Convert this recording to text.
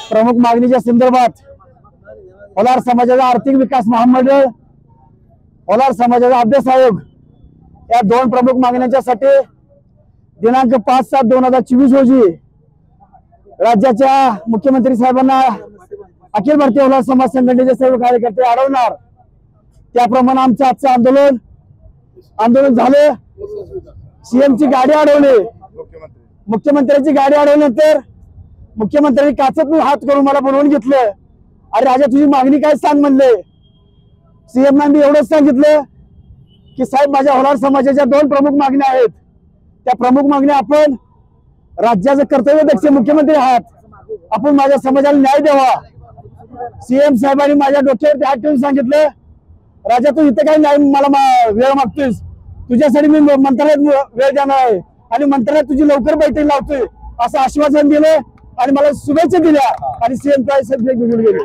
प्रमुख मागणीच्या संदर्भात ओलार समाजाचा आर्थिक विकास महामंडळ, ओलार समाजाचा अभ्यास आयोग या दोन प्रमुख मागण्यांच्यासाठी दिनांक 5/7/2024 रोजी राज्याच्या मुख्यमंत्री साहेबांना अखिल भारतीय ओलार समाज संघटनेचे सर्व कार्यकर्ते अडवणार। त्याप्रमाणे आमचं आजचं आंदोलन झालं। सीएमची गाडी अडवली, मुख्यमंत्र्यांची गाडी अडवल्यानंतर मुख्यमंत्र्यांनी काचेतून हात करून मला बोलवून घेतलं। अरे राजा तुझी मागणी काय सांग म्हणले। सीएम मी एवढंच सांगितलं की साहेब माझ्या ओलार समाजाच्या दोन प्रमुख मागण्या आहेत। त्या प्रमुख मागण्या आपण राज्याचे कर्तव्यदक्ष मुख्यमंत्री आहात, आपण माझ्या समाजाला न्याय द्यावा। सीएम साहेबांनी माझ्या डोक्यावरती हात ठेवून सांगितलं राजा तू इथे काय न्याय मला वेळ मागतोयस, तुझ्यासाठी मी मंत्रालयात वेळ देणार आहे आणि मंत्रालयात तुझी लवकर बैठक लावतोय असं आश्वासन दिलं आणि मला शुभेच्छा दिल्या आणि सीएम साहेब निघून गेले।